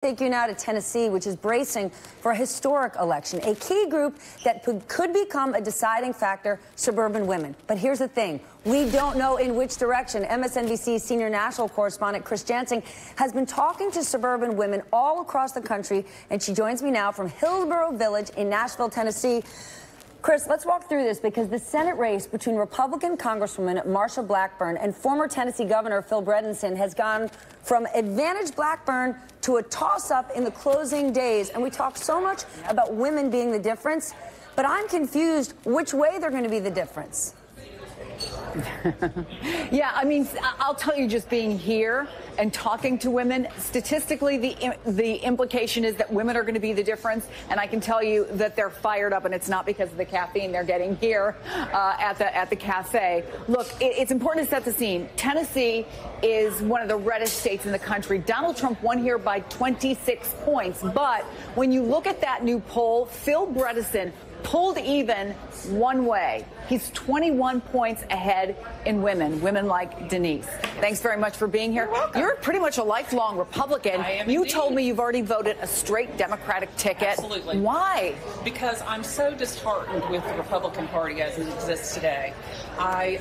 Take you now to Tennessee, which is bracing for a historic election, a key group that could become a deciding factor, suburban women. But here's the thing. We don't know in which direction. MSNBC senior national correspondent Chris Jansing has been talking to suburban women all across the country, and she joins me now from Hillsborough Village in Nashville, Tennessee. Chris, let's walk through this because the Senate race between Republican Congresswoman Marsha Blackburn and former Tennessee Governor Phil Bredesen has gone from advantage Blackburn to a toss-up in the closing days. And we talk so much about women being the difference, but I'm confused which way they're going to be the difference. Yeah, I mean, I'll tell you, just being here and talking to women, statistically, the implication is that women are going to be the difference. And I can tell you that they're fired up, and it's not because of the caffeine they're getting here at the cafe. Look, it's important to set the scene. Tennessee is one of the reddest states in the country. Donald Trump won here by 26 points. But when you look at that new poll, Phil Bredesen pulled even one way. He's 21 points ahead in women like Denise. Thanks very much for being here. You're pretty much a lifelong Republican. I am You indeed. Told me you've already voted a straight Democratic ticket. Absolutely. Why? Because I'm so disheartened with the Republican Party as it exists today. I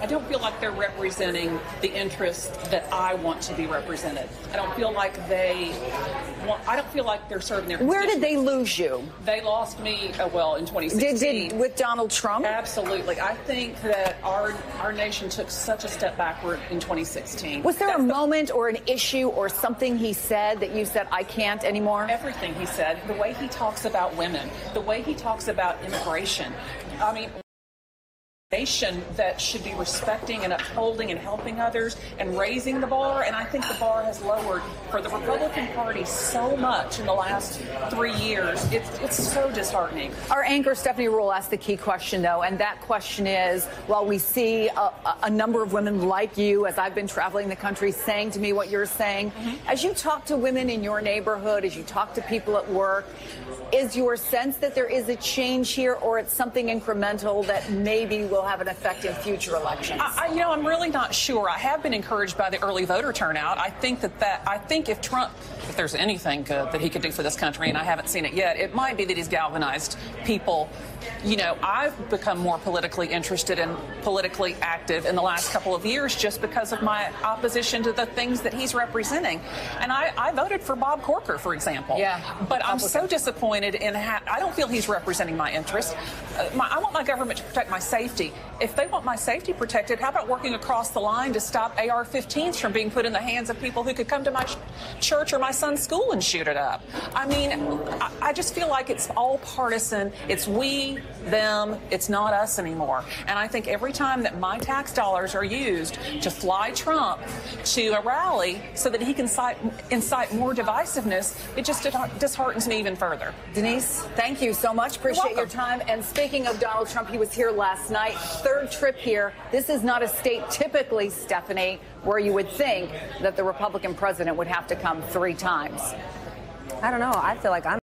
don't feel like they're representing the interests that I want to be represented. I don't feel like they're serving their Where did constituents. they lose you? They lost me, in 2016. With Donald Trump? Absolutely. I think that our nation took such a step backward in 2016. Was there a moment or an issue or something he said that you said, I can't anymore? Everything he said, the way he talks about women, the way he talks about immigration. I mean, nation that should be respecting and upholding and helping others and raising the bar, and I think the bar has lowered for the Republican Party so much in the last 3 years. It's so disheartening. Our anchor Stephanie Ruhle asked the key question, though, and that question is, while we see a number of women like you, as I've been traveling the country, saying to me what you're saying, as you talk to women in your neighborhood, as you talk to people at work, is your sense that there is a change here, or it's something incremental that maybe will have an effect in future elections? I'm really not sure. I have been encouraged by the early voter turnout. I think if there's anything good that he could do for this country, and I haven't seen it yet, it might be that he's galvanized people. I've become more politically interested and politically active in the last couple of years just because of my opposition to the things that he's representing. And I voted for Bob Corker, for example. Yeah. But I'm so disappointed in I don't feel he's representing my interests. I want my government to protect my safety. If they want my safety protected, how about working across the line to stop AR-15s from being put in the hands of people who could come to my church or my son's school and shoot it up? I mean, I just feel like it's all partisan. It's we, them, it's not us anymore. And I think every time that my tax dollars are used to fly Trump to a rally so that he can incite more divisiveness, it just disheartens me even further. Denise, thank you so much. Appreciate your time. And speaking of Donald Trump, he was here last night. Third trip here. This is not a state typically, Stephanie, where you would think that the Republican president would have to come 3 times. I don't know. I feel like I'm